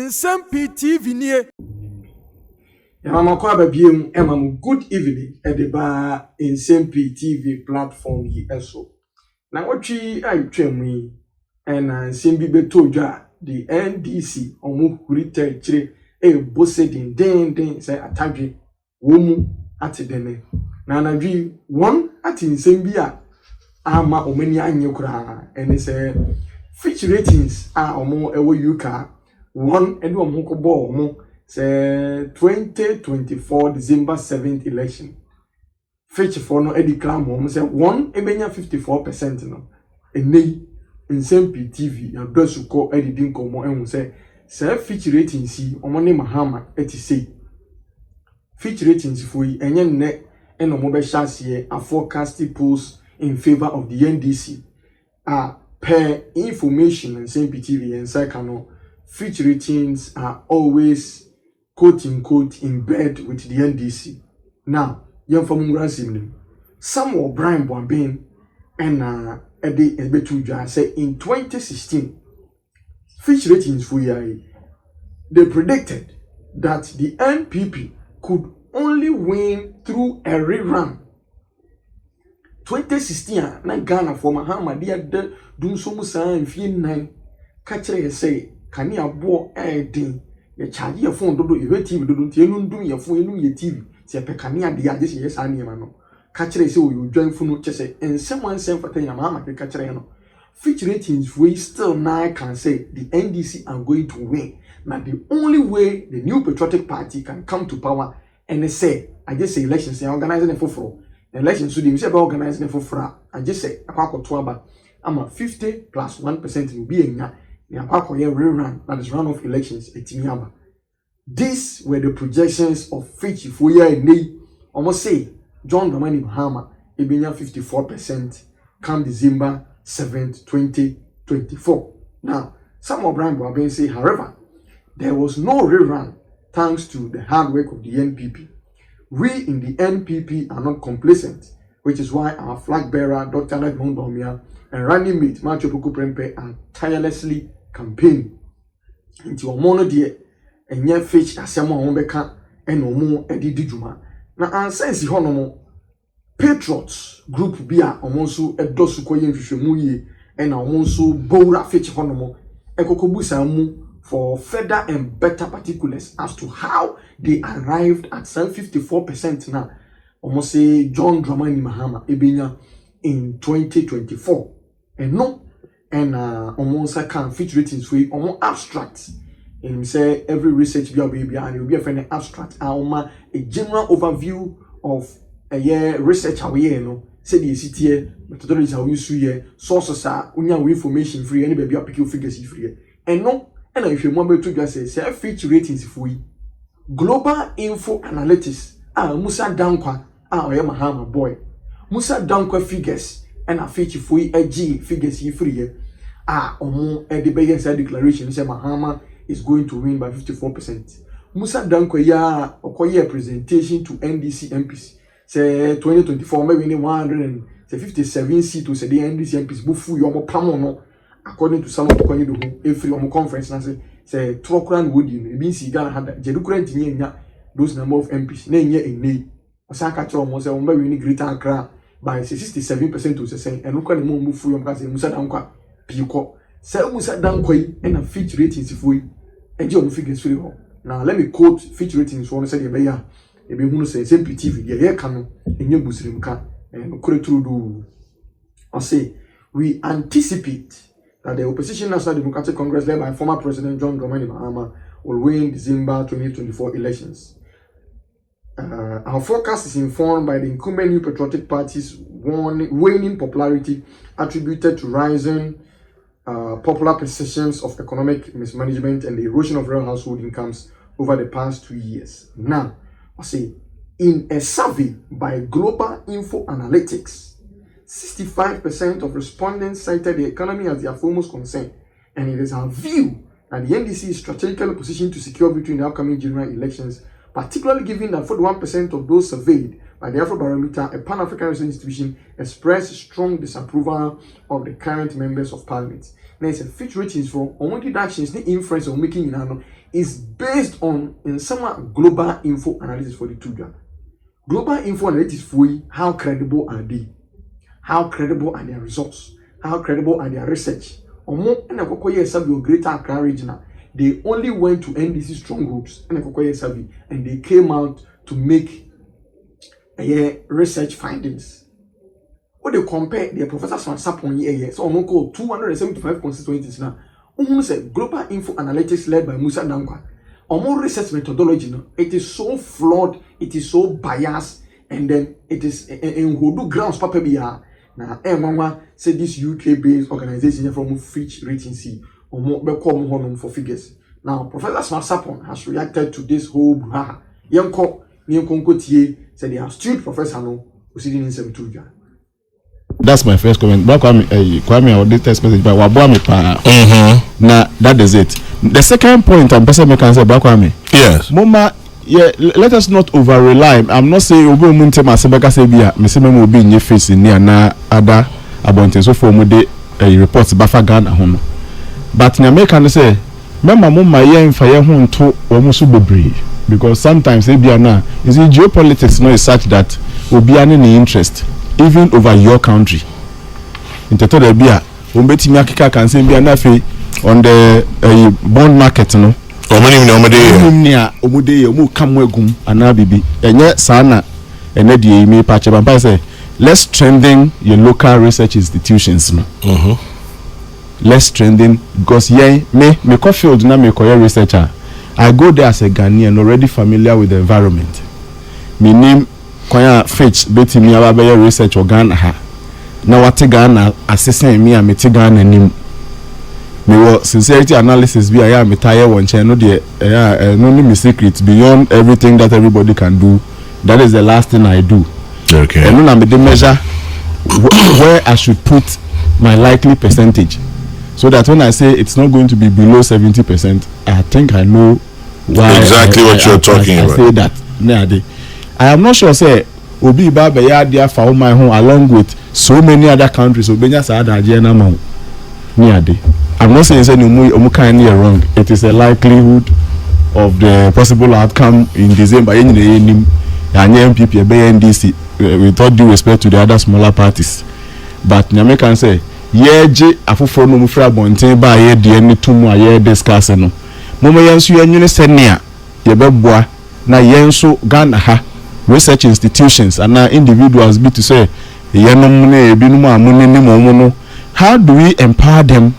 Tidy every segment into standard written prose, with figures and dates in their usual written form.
Nsem-Pii TV nie. Yamamakwa babiem emamu good evening edeba Nsem-Pii TV platform yi eso. Na wotwi aytwam yi na nsem bi beto dwa the NDC omu kurita kire bose den say atadwe womu atedene. Na anadwi won ati nsem bi a ama omani anye kura ene say Fitch ratings omo ewo UK one ede omo ko bo omo say 2024 December 7th election. Fitch for no declare omo say one ebenya 54% no. Enei Nsem-Pii TV ya dosuko edidin komo ehun say Fitch ratings si omo ne mahama say Fitch ratings for yi enye nne eno mo be hye a forecasting polls in favor of the NDC per information Nsem-Pii TV and Sakano. Fitch ratings are always quote unquote in bed with the NDC. Now, young from Ransim, some of Brian Bombin and Eddie Ebetuja say in 2016, Fitch ratings for they predicted that the NPP could only win through a rerun. 2016, na Ghana for Mahama, they had done so much and feel nine. Catch say, can you abo din? Ye charge your phone dodo your TV dodo tie no ndum your phone no your TV se pe kanea de age se yes anema no ka kire se o you join phone no chese ensem wansem fata ya mama ka kire no. Fitch ratings we still now can say the NDC are going to win. Now the only way the New Patriotic Party can come to power and they say I just say elections they organizing for elections so they say about organizing for I just say akwakoto aba ama 50 plus 1% will be enya. Rerun, that is runoff elections at Timiaba. These were the projections of Fitch for year and almost say John Dramani Mahama, Ebenya 54% come December 7th, 2024. Now, some of Brian Boabin say, however, there was no rerun thanks to the hard work of the NPP. We in the NPP are not complacent, which is why our flag bearer, Dr. Edmond Domia, and running mate, Macho Puku Prempe, are tirelessly campaign into omono de enye Fitch asemo a beka eno omo edidi djuma na ansensi honomo patriots group bia omo nso edosu koye nhwehwemu yi ena omo nso bowra Fitch honomo ekokobusa mu for further and better particulars as to how they arrived at 54% now omo say John Dramani Mahama ebenya in 2024 and no and almost can Fitch ratings for almost abstract. And say every research be and it will be a friend abstract. A general overview of a year research how you know. Say the CTA methodology how you see here sources are information free any baby pick figures free. And no, and if you want to just say Fitch ratings for global info analytics. Musa Danquah Mahama boy. Musa Danquah figures. And a Fitch for G figures you free omo edebe inside declaration say Mahama is going to win by 54%. Musa Danquah ya okoye presentation to NDC MPs say 2024 maybe 157 seats to say the NDC MPs bufu yomo pamono according to some of the konyi do every omo conference na say Trokran would you be see Ghana had jedukura ntinye nya those number of MPs na enye enei osaka tro omo say omo win Greater Accra by 67% to say and look at the move for your guys Musa Danquah Piko. Say Musa Danquah and a Fitch ratings if we and your figures free. Now let me quote Fitch ratings for say the be who say Nsem-Pii TV, yeah, can in your Muslim can and do. I say we anticipate that the opposition National Democratic Congress led by former President John Dramani Mahama will win December 2024 elections. Our forecast is informed by the incumbent New Patriotic Party's waning popularity attributed to rising popular perceptions of economic mismanagement and the erosion of real household incomes over the past 2 years. Now, I say, in a survey by Global Info Analytics, 65% of respondents cited the economy as their foremost concern, and it is our view that the NDC is strategically positioned to secure victory in the upcoming general elections particularly given that 41% of those surveyed by the Afrobarometer, a Pan-African research institution, expressed strong disapproval of the current members of parliament. Now, it's a Fitch ratings for on actions, the inference of making is based on in some global info analysis for the two. Global info analysis for how credible are they? How credible are their results? How credible are their research? Or more and a greater Accra regional. They only went to NDC strongholds and they came out to make research findings. What they compare their professors from Sapon year, so on call 275 constituencies now. Said global info analytics led by Musa Danquah. Or more research methodology, it is so flawed, it is so biased, and then it is in who do grounds papa biya. Now, Mama said this UK-based organization from Fitch ratings or more for figures. Now, Professor Smart Sapon has reacted to this whole brouhaha. Yanko Tie said the astute professor no was sitting in Nsem-Pii. That's my first comment. Kwame, I did text message by Wabwami pa. Now that is it. The second point I'm person can say Kwame. Yes. Mama, yeah, let us not over rely. I'm not saying Ogo Munte Masebeka say bia, me say me will be in your face in na other abonte so for mode reports Bafa Ghana hono. But nyame can say, remember mama ye mfa ye ho nto omo so bebre because sometimes e bia na is the geopolitics no is such that obi ani ni interest even over your country. In the there be a umbeti nyakika can say be an on the bond market no. Omude omu kamwegum anabibi. Enye sana enedi me pache bampa say let's strengthen your local research institutions no. Let's strengthen because me field na me career researcher. I go there as a Ghanaian already familiar with the environment. Me name Kwaya Fitch beti mi ababeye research o Ghana ha na wate Ghana assessing me a meti Ghana nim me wo sincerity analysis bi aya metaye won chen no de no me secret beyond everything that everybody can do. That is the last thing I do. Okay. And no me dey measure where I should put my likely percentage so that when I say it's not going to be below 70%, I think I know why exactly what you're talking about. I say that I am not sure say obi baba ya dia fa my home along with so many other countries obenya sa ada je na ma ni ade. I'm not saying say omu kan near wrong. It is a likelihood of the possible outcome in December nim anya MPP be NDC with all due respect to the other smaller parties. But nyame can say yeje afoforo no mu fra bonten ba ye de ni tumu aye discuss no. Momo yenso yenwene senia ye beboa na yenso Ghana ha research institutions and individuals be to say how do we empower them,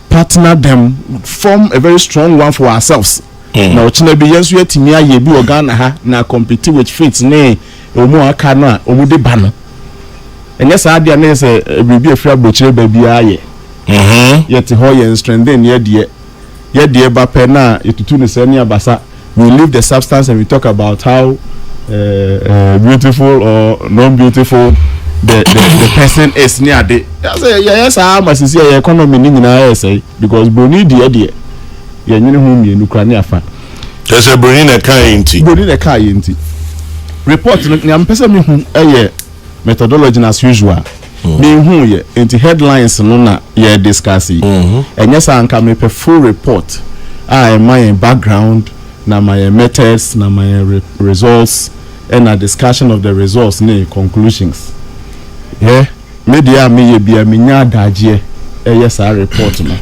partner them, form a very strong one for ourselves? Now chine be yensu yetimia ye bi Ghana ha na compete with Fitch ne omo aka no a omo de ba no enye sa dia na say bibi afra bochire ba bia ye yet ho ye strengthen ye de ba pe na etutu ne se ne abasa. We leave the substance and we talk about how beautiful or non-beautiful the person is near the yes I must see your economy in say because Bruni dear you know whom you afa there's a Bruni car report I'm person me methodology as usual me who ye into headlines no na ye discussing and yes I can make a full report my background na my methods na my results and a discussion of the results ne conclusions media me ye bia me nya daje yes I report no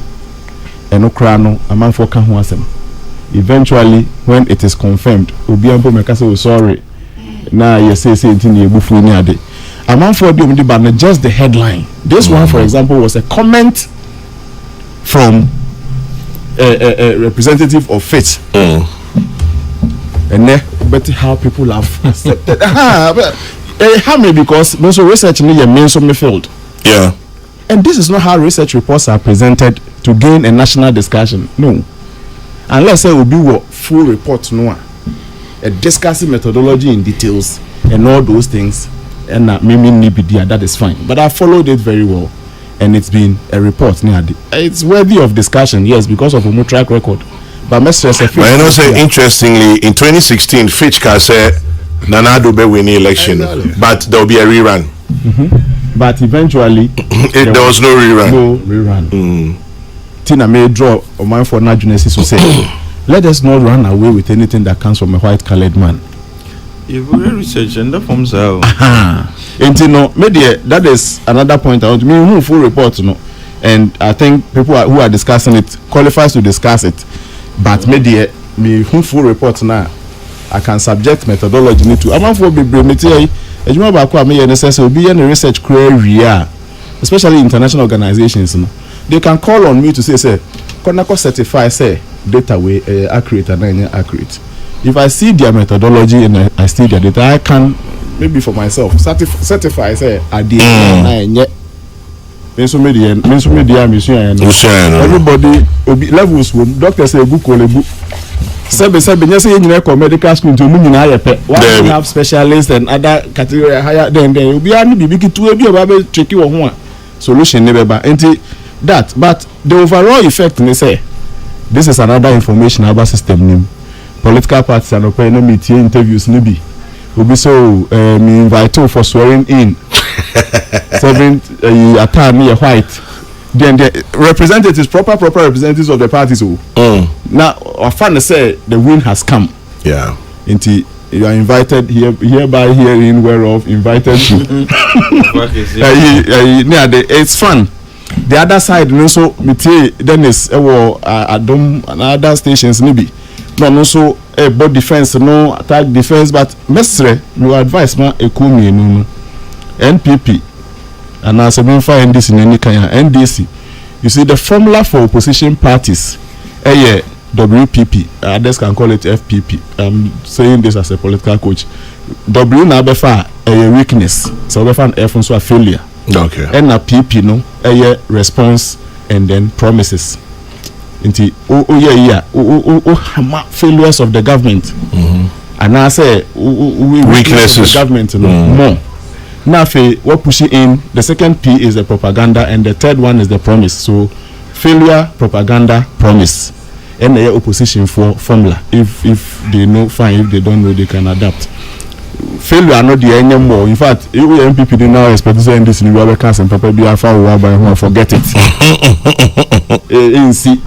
eno kra no amanfo ka ho asem eventually when it is confirmed obi ampo meka say sorry na ye say ntini ebufu ni ade amanfo de omdi ba just the headline. This one for example was a comment from a representative of Fitch. And but how people have accepted how me because most research in your main field. Yeah. And this is not how research reports are presented to gain a national discussion. No. Unless say will be full report no a discussing methodology in details and all those things and maybe that is fine. But I followed it very well and it's been a report. It's worthy of discussion, yes, because of a track record. But Mr. But you know, say interestingly, in 2016, Fitch said Nana Ado be win the election, but there will be a rerun. But eventually, there was no rerun. No rerun. Tina may draw a man for Najunesis to say, let us not run away with anything that comes from a white-colored man. You've already researched and that forms out. And you know, media, that is another point I want to me full report, you know. And I think people who are discussing it qualifies to discuss it. But media, me full report now. I can subject methodology to. I'm for be bremity. As you know, about what me necessary be any research career, especially international organizations. You know, they can call on me to say, Konako certify say data way accurate and inaccurate. If I see their methodology and I see their data, I can maybe for myself certify say I did yet. Everybody levels doctors say book or book. Seven you say you medical school to why you have specialists and other category higher then you be only be to be about tricky or one solution never that. But the overall effect they say this is another information about system name. Political parties and opinion meeting interviews nibi will be so me invite for swearing in 7 attorney white then the representatives proper representatives of the parties now our fan say the win has come into you are invited hereby herein whereof invited to it's fun. The other side also metie Dennis Adom and other stations nibi no also a board defense no attack defense but mestre you advise ma ekumi no NPP and as a find this in any kind NDC. You see the formula for opposition parties WPP, others can call it FPP. I'm saying this as a political coach. W na befa a weakness, so befa an F so a failure. Okay. And a PP no a response and then promises. Inti failures of the government. And I say weaknesses of the government more. Now what pushing in the second P is the propaganda and the third one is the promise. So failure, propaganda, promise. And the opposition for formula. If they know fine, if they don't know they can adapt. Failure are not the anymore. In fact, if MPP do now expect to say this in the cast and Papa be forget it. See.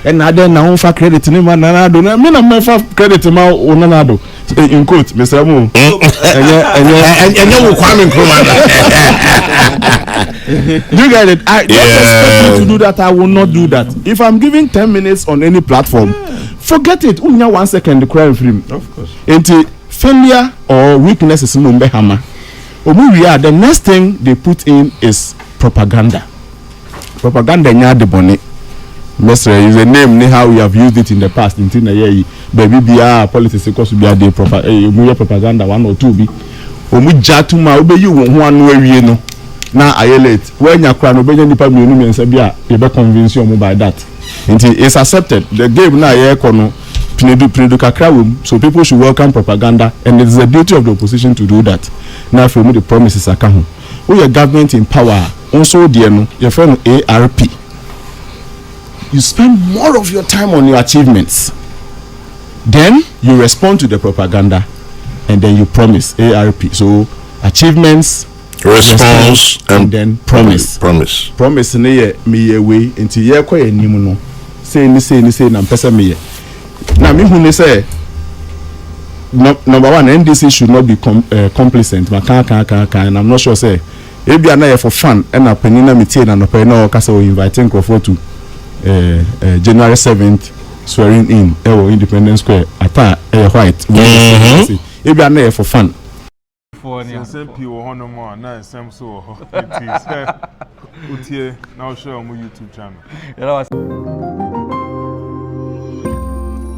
And I then now for credit in man I don't mean for credit in my own in quote Mr. Mo and you Kwame Nkrumah. You get it? I don't expect you to do that. I will not do that. If I'm giving 10 minutes on any platform, forget it. Unya 1 second the crime film. Of course. Into failure or weakness is no hammer. The next thing they put in is propaganda. Propaganda nya de bonnet. Mestre is a name how we have used it in the past in Tina baby be politics because we are the propaganda 1 or 2 be jatuma obe you one way no na ayelate when you cry no be nipa me no say bia you be convince you by that it's accepted the game na ye kono pinedu kakra so people should welcome propaganda and it is the duty of the opposition to do that. Now for me the promises are come we are government in power also there no your friend ARP. You spend more of your time on your achievements. Then you respond to the propaganda and then you promise ARP. So achievements, response and then promise. Promise me way into ye kwa enimu no. Say na mpesa me. Na me hu ne say number 1 NDC should not be complacent. Ma kan and I'm not sure say ebi na for fun and na penina meeting na no pe na o kasa o inviting Crawford to January 7th swearing in Independence Square at white. If you are for fun. Nsem-Pii wo hono mo na nsem so wo ho. Utie now show on my YouTube channel.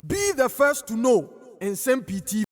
Be the first to know Nsem-Pii TV.